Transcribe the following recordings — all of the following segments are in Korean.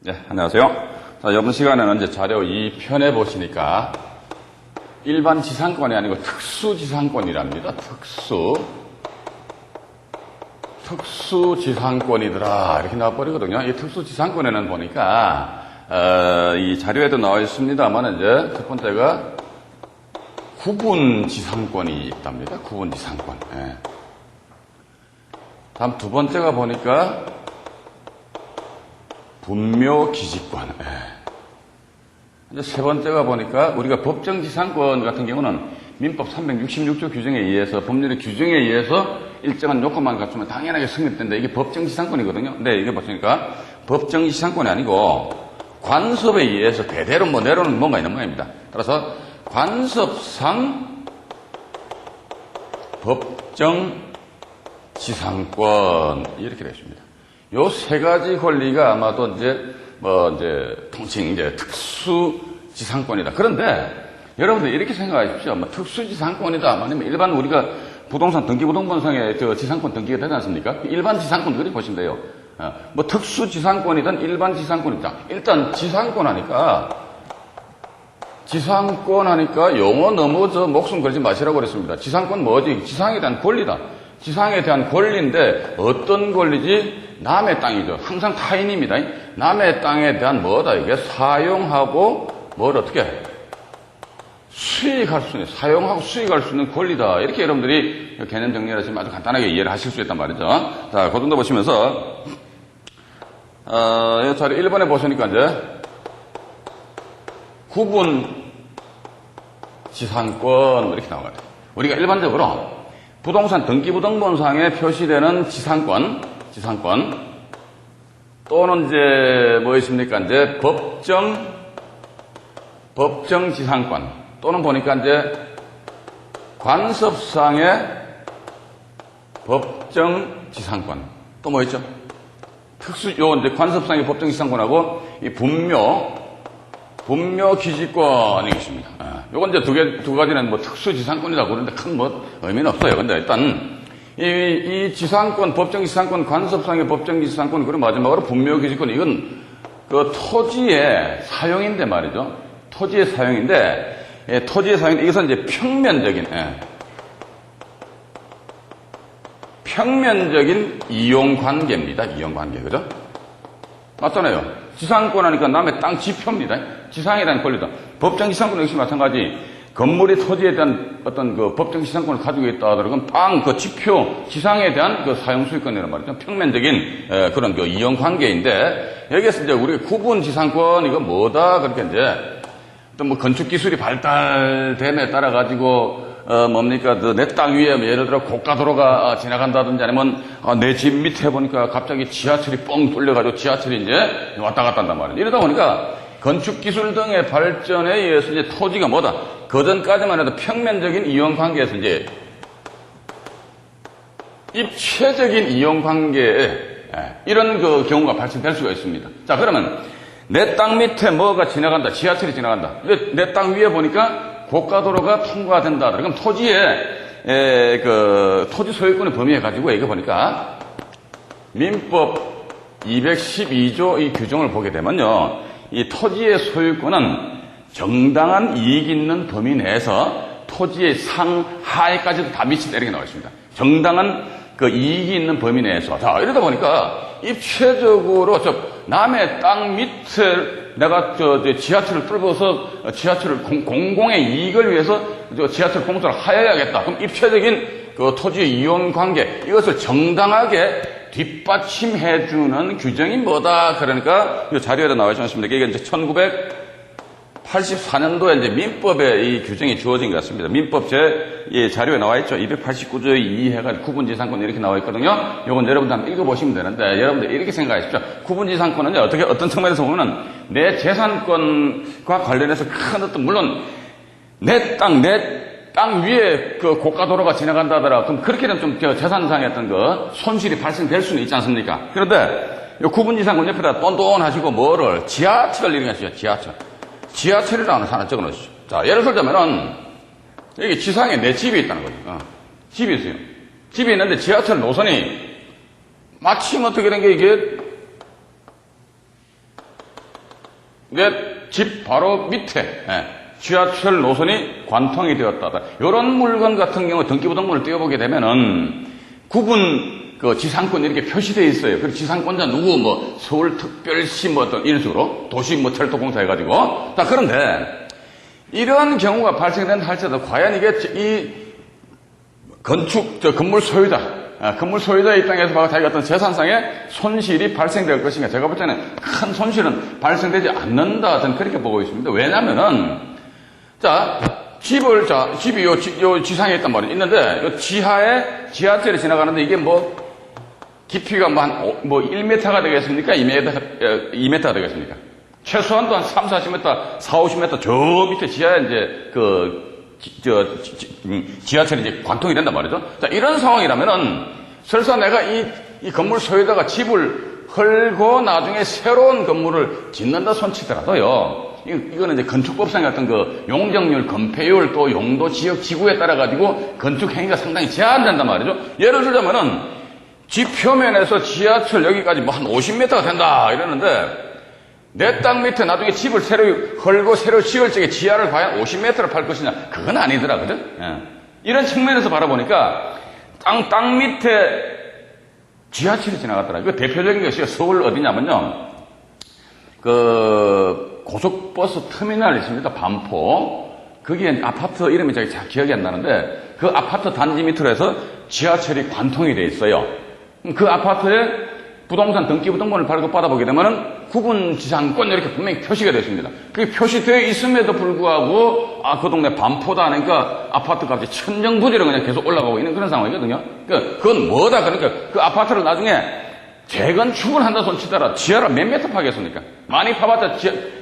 네, 안녕하세요. 자, 이번 시간에는 이제 자료 2편에 보시니까 일반 지상권이 아니고 특수지상권이랍니다. 특수지상권이더라. 이렇게 나와버리거든요. 이 특수지상권에는 보니까, 이 자료에도 나와 있습니다만, 이제 첫 번째가 구분지상권이 있답니다. 구분지상권. 예. 다음 두 번째가 보니까 분묘기지권. 예. 이제 세 번째가 보니까 우리가 법정지상권 같은 경우는 민법 366조 규정에 의해서 법률의 규정에 의해서 일정한 요건만 갖추면 당연하게 성립된다. 이게 법정지상권이거든요. 근데 이게 보시니까 법정지상권이 아니고 관습에 의해서 대대로 내로는 뭔가 있는 모양입니다. 따라서 관습상 법정지상권 이렇게 되어 있습니다. 요 세 가지 권리가 아마도 통칭 특수지상권이다. 그런데 여러분들 이렇게 생각하십시오. 특수지상권이다. 아니면 일반 우리가 부동산 등기부등본상에 지상권 등기가 되지 않습니까? 일반 지상권 그렇게 보시면 돼요. 특수지상권이든 일반 지상권이든 일단 지상권 하니까 용어 너무 목숨 걸지 마시라고 그랬습니다. 지상권 뭐지? 지상에 대한 권리다. 지상에 대한 권리인데 어떤 권리지? 남의 땅이죠. 항상 타인입니다. 남의 땅에 대한 뭐다? 이게 사용하고 뭘 어떻게 수익할 수 있는, 사용하고 수익할 수 있는 권리다. 이렇게 여러분들이 개념 정리를 하시면 아주 간단하게 이해를 하실 수 있단 말이죠. 자, 그 정도 보시면서 이 자료 1번에 보시니까 이제 구분 지상권 이렇게 나와요. 우리가 일반적으로 부동산 등기부등본상에 표시되는 지상권 또는 이제 뭐 있습니까? 이제 법정 지상권 또는 보니까 이제 관습상의 법정 지상권 또 뭐 있죠? 이제 관습상의 법정 지상권하고 이 분묘 기지권이 있습니다. 요건 이제 두 가지는 특수 지상권이라고 그러는데 큰 의미는 없어요. 근데 일단 이 지상권, 법정 지상권, 관습상의 법정 지상권, 그리고 마지막으로 분묘 기지권, 이건 그 토지의 사용인데 말이죠. 토지의 사용인데, 이것은 이제 평면적인 이용 관계입니다. 이용 관계, 그죠? 맞잖아요. 지상권 하니까 남의 땅 지표입니다. 지상에 대한 권리다. 법정 지상권 역시 마찬가지. 건물이 토지에 대한 어떤 그 법정 지상권을 가지고 있다 하더라도 땅 그 지표 지상에 대한 그 사용 수익권이란 말이죠. 평면적인 그런 그 이용 관계인데 여기에서 이제 우리가 구분 지상권 이거 뭐다 그렇게 이제 또 건축 기술이 발달됨에 따라 가지고 내 땅 위에 예를 들어 고가도로가 지나간다든지 아니면 내 집 밑에 보니까 갑자기 지하철이 뻥 뚫려가지고 지하철이 이제 왔다 갔다 한단 말이에요. 이러다 보니까 건축 기술 등의 발전에 의해서 이제 토지가 뭐다? 그전까지만 해도 평면적인 이용 관계에서 이제 입체적인 이용 관계에 이런 그 경우가 발생될 수가 있습니다. 자, 그러면 내 땅 밑에 뭐가 지나간다. 지하철이 지나간다. 내 땅 위에 보니까 고가도로가 통과된다. 그럼 토지의 토지 소유권의 범위에 가지고 이거 보니까 민법 212조 이 규정을 보게 되면요. 이 토지의 소유권은 정당한 이익 있는 범위 내에서 토지의 상하에까지도 다 미친다 이렇게 나와 있습니다. 정당한 그 이익이 있는 범위 내에서. 자, 이러다 보니까 입체적으로 남의 땅 밑에 내가 지하철을 뚫어서 지하철을 공공의 이익을 위해서 지하철 공사를 하여야겠다. 그럼 입체적인 그 토지의 이용 관계 이것을 정당하게 뒷받침해주는 규정이 뭐다? 그러니까 이 자료에도 나와 있지 않습니까? 이게 이제 1984년도에 이제 민법에 이 규정이 주어진 것 같습니다. 민법 자료에 나와 있죠. 289조의 2 해가지고 구분지상권 이렇게 나와 있거든요. 요건 여러분들 한번 읽어보시면 되는데, 여러분들 이렇게 생각하십시오. 구분지상권은요, 어떤 측면에서 보면은 내 재산권과 관련해서 큰 물론 내 땅 위에 그 고가도로가 지나간다 하더라. 그럼 그렇게 되면 좀 재산상의 어떤 그 손실이 발생될 수는 있지 않습니까? 그런데 이 구분지상권 옆에다 똔똔하시고 뭐를 지하철을 이용하시죠. 지하철이라는 하나 적어 놓으시죠. 자, 예를 들자면은 여기 지상에 내 집이 있다는 거죠. 집이 있어요. 집이 있는데 지하철 노선이 마침 어떻게 된 게 이게 내 집 바로 밑에 지하철 노선이 관통이 되었다. 이런 물건 같은 경우 등기부등본을 띄워보게 되면은 구분 그 지상권 이렇게 표시되어 있어요. 그리고 지상권자 누구 뭐 서울특별시 뭐 어떤 이런 식으로 도시 뭐 철도공사 해가지고. 자, 그런데 이런 경우가 발생된 할지라도 과연 이게 이 건축 건물 소유자 건물 소유자의 입장에서 자기가 어떤 재산상의 손실이 발생될 것인가. 제가 볼 때는 큰 손실은 발생되지 않는다. 저는 그렇게 보고 있습니다. 왜냐면은, 집이 요 지상에 있단 말이에요. 있는데, 요 지하에 지하철이 지나가는데 이게 뭐, 깊이가 뭐 1m가 되겠습니까? 2m가 되겠습니까? 최소한도 한 3, 40m, 4, 50m 저 밑에 지하에 이제 지하철이 이제 관통이 된단 말이죠. 자, 이런 상황이라면은, 설사 내가 이 건물 소유자가 집을 헐고 나중에 새로운 건물을 짓는다 손치더라도요, 이거는 이제 건축법상 같은 그 용적률, 건폐율, 또 용도 지역 지구에 따라가지고 건축 행위가 상당히 제한된단 말이죠. 예를 들자면은, 집 표면에서 지하철 여기까지 뭐 한 50m가 된다, 이러는데, 내 땅 밑에 나중에 집을 새로 헐고 새로 지을 적에 지하를 과연 50m를 팔 것이냐? 그건 아니더라, 그죠? 이런 측면에서 바라보니까 땅 밑에 지하철이 지나갔더라. 그 대표적인 것이 서울 어디냐면요. 그 고속버스 터미널이 있습니다. 반포. 거기에 아파트 이름이 잘 기억이 안 나는데 그 아파트 단지 밑으로 해서 지하철이 관통이 돼 있어요. 그 아파트에 부동산 등기부등본을 발급받아보게 되면은 구분 지상권 이렇게 분명히 표시가 되어 있습니다. 그게 표시되어 있음에도 불구하고 그 동네 반포다 하니까 아파트 값이 천정부지로 그냥 계속 올라가고 있는 그런 상황이거든요. 그건 뭐다 그러니까 그 아파트를 나중에 재건축을 한다 손치더라 지하를 몇 메터 파겠습니까? 많이 파봤자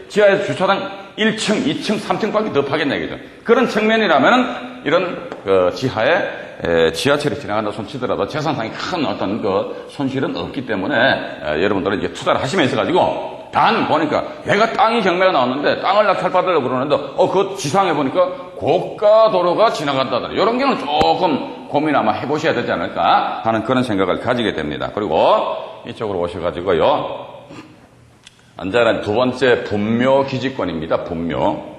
지하에서 주차장 1층, 2층, 3층밖에 더 파겠냐 이거죠. 그런 측면이라면은 이런 지하에 지하철이 지나간다 손치더라도 재산상의 큰 어떤 그 손실은 없기 때문에 여러분들은 이제 투자를 하시면서 가지고 단 보니까 내가 땅이 경매가 나왔는데 땅을 낙찰받으려고 그러는데 그 지상에 보니까 고가 도로가 지나간다더라. 이런 경우는 조금 고민 아마 해보셔야 되지 않을까 하는 그런 생각을 가지게 됩니다. 그리고 이쪽으로 오셔가지고요. 앉아라 두 번째 분묘 기지권입니다. 분묘.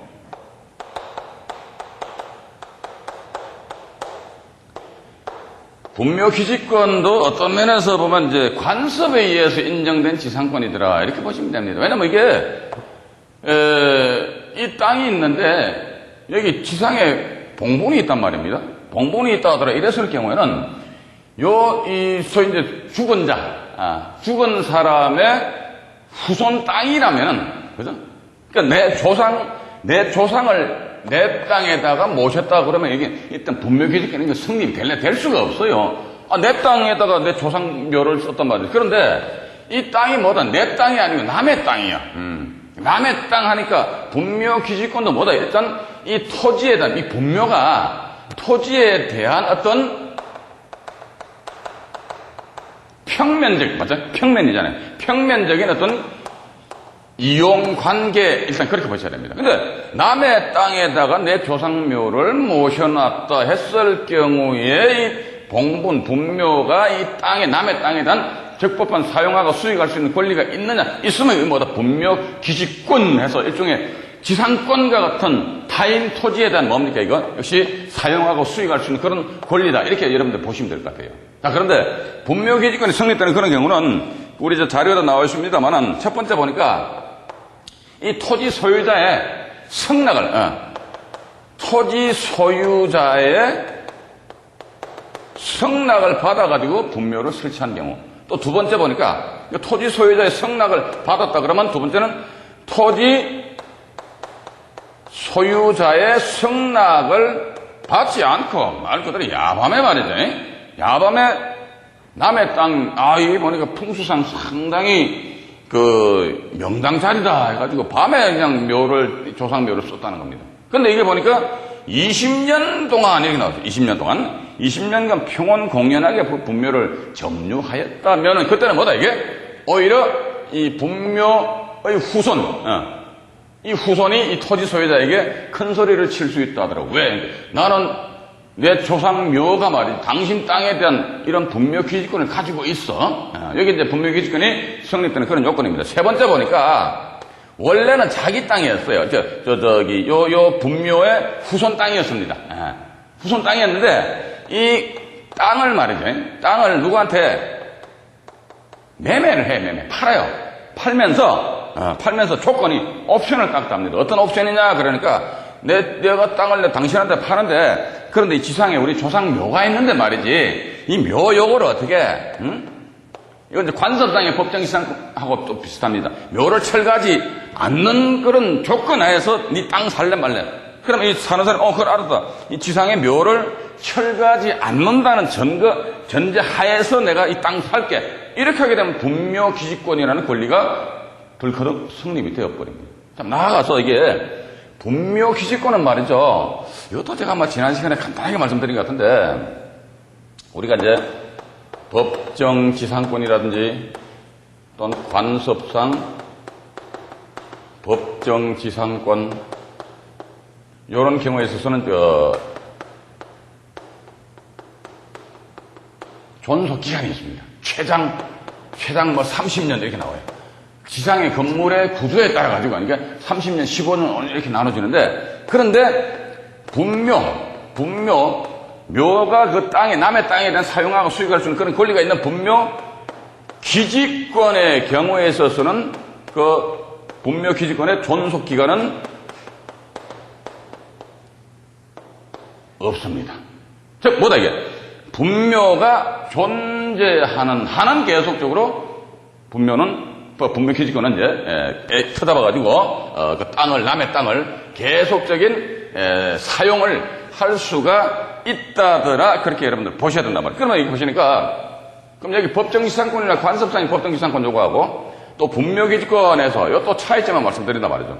분묘 기지권도 어떤 면에서 보면 이제 관습에 의해서 인정된 지상권이더라 이렇게 보시면 됩니다. 왜냐면 이게 이 땅이 있는데 여기 지상에 봉분이 있단 말입니다. 봉분이 있다 하더라 이랬을 경우에는 소위 이제 죽은 사람의 후손 땅이라면은 그죠? 그러니까 내 조상을 내 땅에다가 모셨다 그러면 이게 일단 분묘기지권이 성립이 될 수가 없어요. 내 땅에다가 내 조상묘를 썼단 말이에요. 그런데 이 땅이 뭐다? 내 땅이 아니고 남의 땅이야. 남의 땅 하니까 분묘기지권도 뭐다? 일단 이 토지에다 이 분묘가 토지에 대한 어떤 평면적 맞아? 평면이잖아요. 평면적인 어떤 이용관계 일단 그렇게 보셔야 됩니다. 근데 남의 땅에다가 내 조상묘를 모셔놨다 했을 경우에 이 봉분 분묘가 이 땅에 남의 땅에 대한 적법한 사용하고 수익할 수 있는 권리가 있느냐 있으면 이거 뭐다 분묘 기지권 해서 일종의 지상권과 같은 타인 토지에 대한 뭡니까 이거 역시 사용하고 수익할 수 있는 그런 권리다 이렇게 여러분들 보시면 될 것 같아요. 자 그런데 분묘 기지권이 성립되는 그런 경우는 우리 저 자료에도 나와 있습니다만은 첫 번째 보니까 이 토지 소유자의 승낙을 토지 소유자의 승낙을 받아가지고 분묘를 설치한 경우 또 두 번째 보니까 토지 소유자의 승낙을 받았다 그러면 두 번째는 토지 소유자의 승낙을 받지 않고 말 그대로 야밤에 말이죠. 야밤에 남의 땅 이게 보니까 풍수상 상당히 그 명당 자리다 해가지고 밤에 그냥 조상묘를 썼다는 겁니다. 근데 이게 보니까 20년 동안 이렇게 나왔어요. 20년 동안 20년간 평온 공연하게 분묘를 점유하였다면은 그때는 뭐다 이게 오히려 이 분묘의 후손 이 후손이 이 토지 소유자에게 큰 소리를 칠 수 있다 하더라고. 왜? 나는 내 조상묘가 말이지 당신 땅에 대한 이런 분묘 기지권을 가지고 있어. 여기 이제 분묘 기지권이 성립되는 그런 요건입니다. 세 번째 보니까 원래는 자기 땅이었어요. 요 분묘의 후손 땅이었습니다. 예. 후손 땅이었는데, 이 땅을 말이죠. 땅을 누구한테 매매를 해, 팔아요. 팔면서 조건이 옵션을 깎답니다. 어떤 옵션이냐, 그러니까, 내가 땅을 당신한테 파는데, 그런데 이 지상에 우리 조상 묘가 있는데 말이지, 이 묘 요거를 어떻게, 이건 이제 관섭상의 법정지상하고 또 비슷합니다. 묘를 철거하지 않는 그런 조건 하에서 네 땅 살래 말래. 그러면 이 사는 사람이, 그걸 알았다. 이 지상의 묘를 철거하지 않는다는 전제 하에서 내가 이 땅 살게. 이렇게 하게 되면 분묘기지권이라는 권리가 덜커덕 성립이 되어버립니다. 자, 나아가서 이게 분묘기지권은 말이죠. 이것도 제가 아마 지난 시간에 간단하게 말씀드린 것 같은데, 우리가 이제 법정지상권이라든지 또는 관섭상 법정지상권 이런 경우에 있어서는 존속기간이 있습니다. 최장 30년 이렇게 나와요. 지상의 건물의 구조에 따라 가지고 그러니까 30년, 15년 이렇게 나눠지는데, 그런데 묘가 그 땅에, 남의 땅에 대한 사용하고 수익할 수 있는 그런 권리가 있는 분묘 기지권의 경우에 있어서는 그 분묘 기지권의 존속 기간은 없습니다. 즉, 뭐다 이게? 분묘가 존재하는 한은 계속적으로 분묘 기지권은 이제 쳐다봐가지고 그 땅을, 남의 땅을 계속적인 사용을 할 수가 있다더라. 그렇게 여러분들 보셔야 된단 말이에요. 그러면 이거 보시니까, 그럼 여기 법정지상권이나 관섭상의 법정지상권 요구하고 또 분묘기지권에서 요 또 차이점을 말씀드린단 말이죠.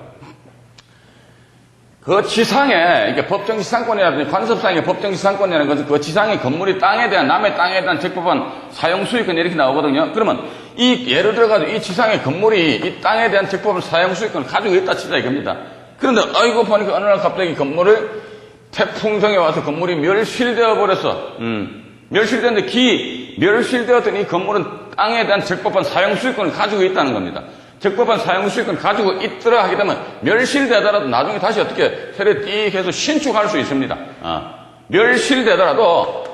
그 지상에, 이게 법정지상권이라든지 관섭상의 법정지상권이라는 것은 그 지상의 건물이 땅에 대한, 남의 땅에 대한 적법한 사용수익권 이렇게 나오거든요. 그러면 예를 들어가지고 이 지상의 건물이 이 땅에 대한 적법한 사용수익권을 가지고 있다 치자 이겁니다. 그런데 아이고 보니까 어느 날 갑자기 건물을 태풍성에 와서 건물이 멸실되어 버렸어. 멸실되었는데 멸실되었더니 이 건물은 땅에 대한 적법한 사용수익권을 가지고 있다는 겁니다. 적법한 사용수익권을 가지고 있더라 하게 되면 멸실되더라도 나중에 다시 어떻게 세례 띡 해서 신축할 수 있습니다. 멸실되더라도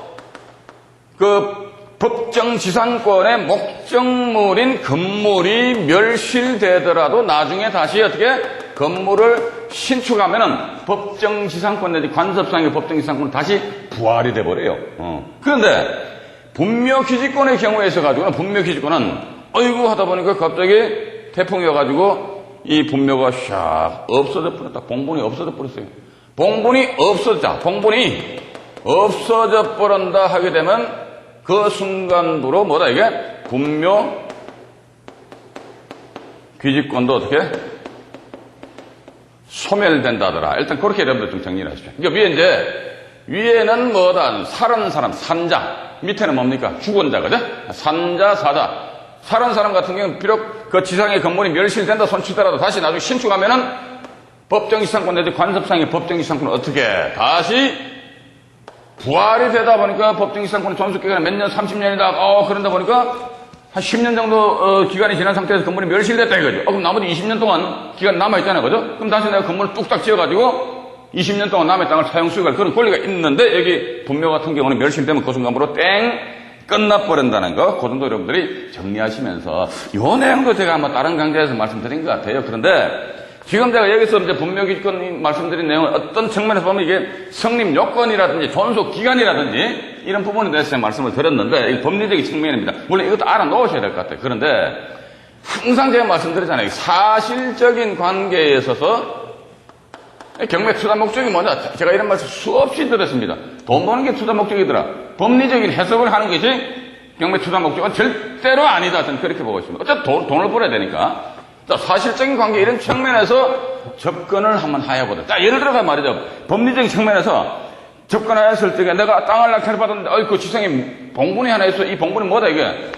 그 법정지상권의 목적물인 건물이 멸실되더라도 나중에 다시 어떻게 건물을 신축하면은 법정지상권 내지 관섭상의 법정지상권은 다시 부활이 돼버려요. 그런데 분묘기지권의 경우에 있어가지고는 분묘기지권은 어이구 하다 보니까 갑자기 태풍이 와가지고 이 분묘가 샥 없어져 버렸다. 봉분이 없어져 버렸어요. 봉분이 없어져 버린다 하게 되면 그 순간부로 뭐다 이게 분묘 기지권도 어떻게 소멸된다더라. 일단 그렇게 여러분들 좀 정리를 하십시오. 그러니까 위에는 뭐다 살은 사람 산자, 밑에는 뭡니까 죽은 자, 그죠? 산자 사자. 살은 사람 같은 경우는 비록 그 지상의 건물이 멸실된다 손치더라도 다시 나중에 신축하면은 법정지상권 내지 관섭상의 법정지상권은 어떻게 다시 부활이 되다 보니까 법정지상권의 존속기간이 몇 년, 30년이다. 그런다 보니까 한 10년 정도 기간이 지난 상태에서 건물이 멸실됐다 이거죠. 그럼 나머지 20년 동안 기간 남아있잖아요. 그죠? 그럼 다시 내가 건물을 뚝딱 지어가지고 20년 동안 남의 땅을 사용 수익할 그런 권리가 있는데 여기 분묘 같은 경우는 멸실되면 그 순간부로 끝나버린다는 거. 그 정도 여러분들이 정리하시면서 이 내용도 제가 아마 다른 강좌에서 말씀드린 것 같아요. 그런데 지금 제가 여기서 이제 분묘기지권 말씀드린 내용은 어떤 측면에서 보면 이게 성립 요건이라든지 존속 기간이라든지 이런 부분에 대해서 말씀을 드렸는데 이게 법리적인 측면입니다. 물론 이것도 알아놓으셔야 될 것 같아요. 그런데 항상 제가 말씀드리잖아요. 사실적인 관계에 있어서 경매 투자 목적이 뭐냐? 제가 이런 말씀 수없이 들었습니다. 돈 버는 게 투자 목적이더라. 법리적인 해석을 하는 것이 경매 투자 목적은 절대로 아니다. 저는 그렇게 보고 있습니다. 어차피 돈을 벌어야 되니까. 자, 사실적인 관계 이런 측면에서 접근을 한번 해보자. 자, 예를 들어서 말이죠. 법리적인 측면에서 접근하였을 때 내가 땅을 낙찰을 받았는데 그 지상에 봉분이 하나 있어. 이 봉분이 뭐다 이게?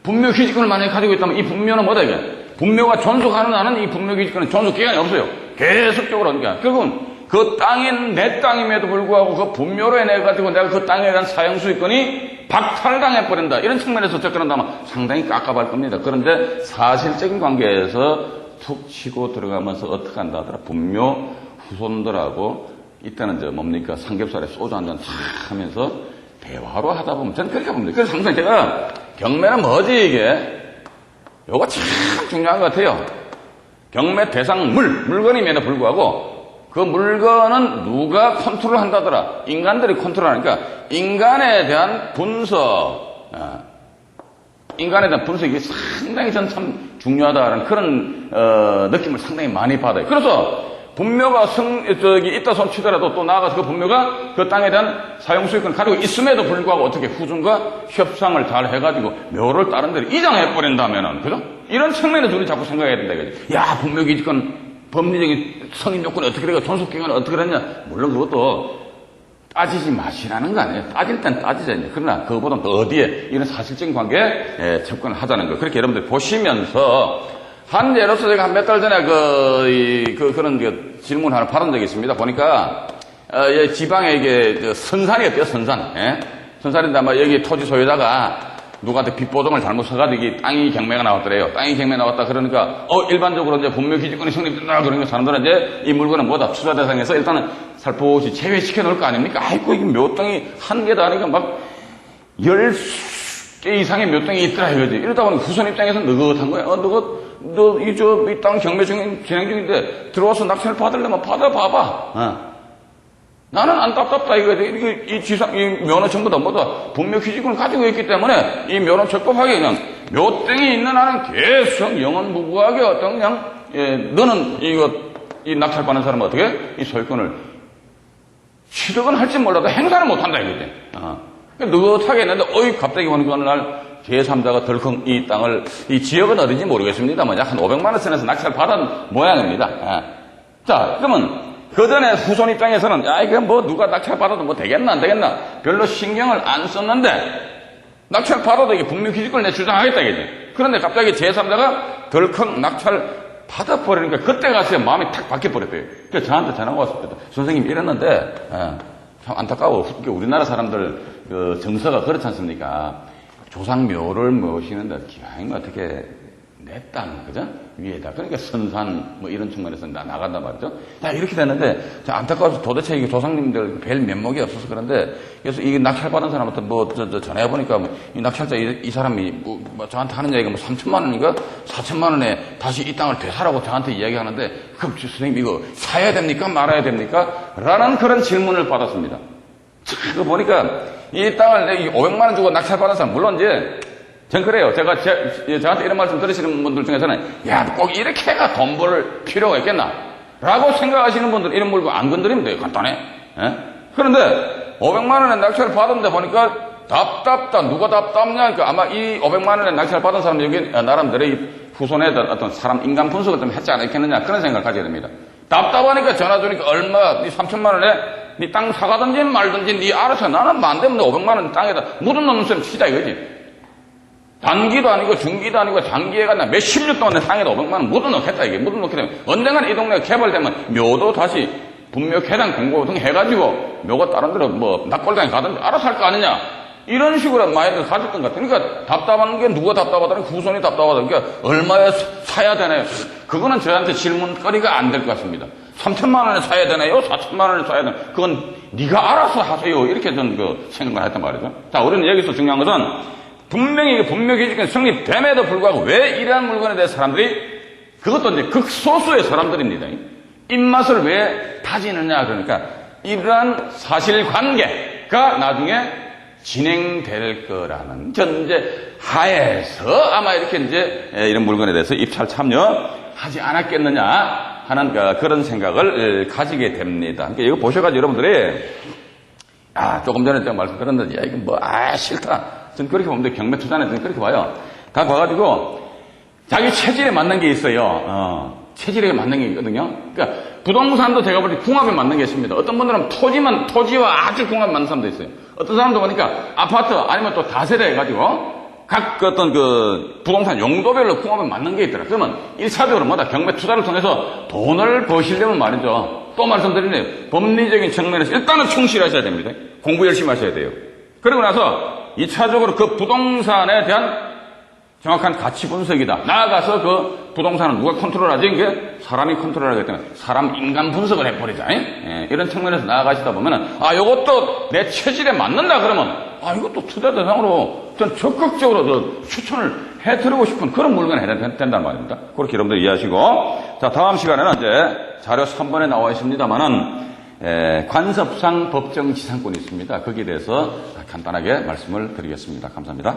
분묘 기지권을 만약에 가지고 있다면 이 분묘는 뭐다 이게? 분묘가 존속하는 한은 이 분묘 기지권은 존속 기간이 없어요. 계속적으로 그러니까 결국은 그 땅은 내 땅임에도 불구하고 그 분묘로 인해 가지고 내가 그 땅에 대한 사용 수익권이 박탈당해 버린다. 이런 측면에서 접근한다면 상당히 깝깝할 겁니다. 그런데 사실적인 관계에서 툭 치고 들어가면서 어떻게 한다 하더라. 분묘 후손들하고 이때는 뭡니까? 삼겹살에 소주 한잔 탁 하면서 대화로 하다 보면 저는 그렇게 봅니다. 그래서 항상 제가 경매는 뭐지 이게? 요거 참 중요한 것 같아요. 경매 대상 물건임에도 불구하고 그 물건은 누가 컨트롤 한다더라. 인간들이 컨트롤하니까 인간에 대한 분석, 인간에 대한 분석이 상당히 전 참 중요하다는 그런 느낌을 상당히 많이 받아요. 그래서 분묘가 있다 손 치더라도 또 나아가서 그 분묘가 그 땅에 대한 사용 수익권을 가지고 있음에도 불구하고 어떻게 후준과 협상을 잘 해가지고 묘를 다른 데로 이장해버린다면은, 그죠? 이런 측면에서 우리 자꾸 생각해야 된다, 이거지. 야, 분묘기지권 법리적인 성인 요건이 어떻게 되고 존속기간이 어떻게 되냐. 물론 그것도 따지지 마시라는 거 아니에요. 따질 땐 따지자. 그러나 그거보다 더 어디에 이런 사실적인 관계에 접근을 하자는 거. 그렇게 여러분들 보시면서 한 예로서 제가 한 몇 달 전에 그런 질문 하나 받은 적이 있습니다. 보니까, 지방에 이게 선산이었대요, 선산. 예? 선산인데 아마 여기 토지 소유자가 누구한테 빚보증을 잘못 써가지고 이 땅이 경매가 나왔더래요. 땅이 경매 나왔다 그러니까, 일반적으로 이제 분묘기지권이 성립된다 그러니까 사람들은 이제 이 물건은 뭐다? 투자 대상에서 일단은 살포시 제외시켜 놓을 거 아닙니까? 아이고, 이게 몇 땅이 한 개도 아니고 막 10개 이상의 몇 땅이 있더라 이거지. 이러다 보니 후손 입장에서 느긋한 거야. 이 땅 경매 진행 중인데 들어와서 낙찰 받으려면 받아봐봐. 나는 안 답답다 이거지. 이 면허 전부 다 뭐다 분묘 기지권을 가지고 있기 때문에 이 면허 적법하게 그냥 몇 땡이 있는 한은 계속 영원무구하게 어떤 그냥 너는 이 낙찰 받는 사람은 어떻게 이 소유권을 취득은 할지 몰라도 행사를 못한다 이거지. 느긋하게 했는데 갑자기 보니까 어느 날 제3자가 덜컹 이 땅을, 이 지역은 어딘지 모르겠습니다만 약 한 500만 원 선에서 낙찰을 받은 모양입니다. 자, 그러면 그 전에 후손 입장에서는 이게 뭐 누가 낙찰 받아도 뭐 되겠나 안 되겠나 별로 신경을 안 썼는데 낙찰 받아도 이게 분묘기지권을 내 주장하겠다 이거지. 그런데 갑자기 제3자가 덜컹 낙찰 받아버리니까 그때 가서 마음이 탁 바뀌어버렸대요. 그래서 저한테 전화가 왔습니다. 선생님 이랬는데 참 안타까워. 우리나라 사람들 정서가 그렇지 않습니까? 조상묘를 모시는데 기왕이면 어떻게 내 땅, 그죠? 위에다. 그러니까 선산, 뭐 이런 측면에서 나간단 말이죠. 자, 이렇게 됐는데, 안타까워서 도대체 이게 조상님들 뵐 면목이 없어서 그런데, 그래서 이 낙찰받은 사람한테 전화해보니까, 이 낙찰자 이 사람이 저한테 하는 얘기가 3천만 원인가? 4천만 원에 다시 이 땅을 되사라고 저한테 이야기하는데, 그럼 선생님 이거 사야 됩니까? 말아야 됩니까? 라는 그런 질문을 받았습니다. 그거 보니까, 이 땅을 500만 원 주고 낙찰받은 사람, 물론 이제, 전 그래요. 저한테 이런 말씀 들으시는 분들 중에서는, 꼭 이렇게 해가 돈 벌 필요가 있겠나? 라고 생각하시는 분들, 이런 물건 안 건드리면 돼요. 간단해. 그런데, 500만 원에 낙찰을 받았는데 보니까, 답답다. 누가 답답냐? 그러니까 아마 이 500만 원에 낙찰을 받은 사람, 여기 나름대로 후손에 어떤 사람 인간 분석을 좀 했지 않았겠느냐? 그런 생각을 가져야 됩니다. 답답하니까 전화 주니까 얼마, 3천만 원에 네 땅 사가든지 말든지 네 알아서 나는 안 되면 500만 원 땅에다 묻어놓는 셈 치자 이거지. 단기도 아니고 중기도 아니고 장기에가 나 몇십 년 동안에 땅에다 500만 원 묻어놓겠다 이게. 묻어놓게 되면 언젠간 이 동네가 개발되면 묘도 다시 분묘 개당 공고 등 해가지고 묘가 다른 데로 뭐 낙골당에 가든지 알아서 할 거 아니냐. 이런 식으로 마인드를 가졌던 것 같아요. 그러니까 답답한 게 누가 답답하다니 후손이 답답하다. 그러니까 얼마에 사야 되나요? 그거는 저한테 질문거리가 안 될 것 같습니다. 3천만 원에 사야 되나요? 4천만 원에 사야 되나요? 그건 네가 알아서 하세요. 이렇게 저는 생각을 했단 말이죠. 자, 우리는 여기서 중요한 것은 분명히 분묘기지권 성립됨에도 불구하고 왜 이러한 물건에 대해 사람들이 그것도 이제 극소수의 사람들입니다. 입맛을 왜 다지느냐 그러니까 이러한 사실관계가 나중에 진행될 거라는 전제 하에서 아마 이렇게 이제 이런 물건에 대해서 입찰 참여하지 않았겠느냐 하는 그런 생각을 가지게 됩니다. 그러니까 이거 보셔가지고 여러분들이 조금 전에 제가 말씀드렸는데 이거 싫다. 저는 그렇게 보면 경매 투자는 저는 그렇게 봐요. 다 봐가지고 자기 체질에 맞는 게 있어요. 체질에 맞는 게 있거든요. 그러니까 부동산도 제가 볼 때 궁합에 맞는 게 있습니다. 어떤 분들은 토지와 아주 궁합에 맞는 사람도 있어요. 어떤 사람도 보니까 아파트 아니면 또 다세대 해가지고 각 어떤 부동산 용도별로 궁합에 맞는 게 있더라. 그러면 1차적으로 뭐다 경매 투자를 통해서 돈을 버시려면 말이죠. 또 말씀드리네. 법리적인 측면에서 일단은 충실하셔야 됩니다. 공부 열심히 하셔야 돼요. 그러고 나서 2차적으로 그 부동산에 대한 정확한 가치 분석이다. 나아가서 그 부동산은 누가 컨트롤하지? 이게 사람이 컨트롤하기 때문에 사람 인간 분석을 해버리자. 이런 측면에서 나아가시다 보면은, 요것도 내 체질에 맞는다 그러면, 이것도 투자 대상으로 전 적극적으로 추천을 해드리고 싶은 그런 물건이 해야 된다는 말입니다. 그렇게 여러분들 이해하시고. 자, 다음 시간에는 이제 자료 3번에 나와 있습니다만은, 관습상 법정 지상권이 있습니다. 거기에 대해서 간단하게 말씀을 드리겠습니다. 감사합니다.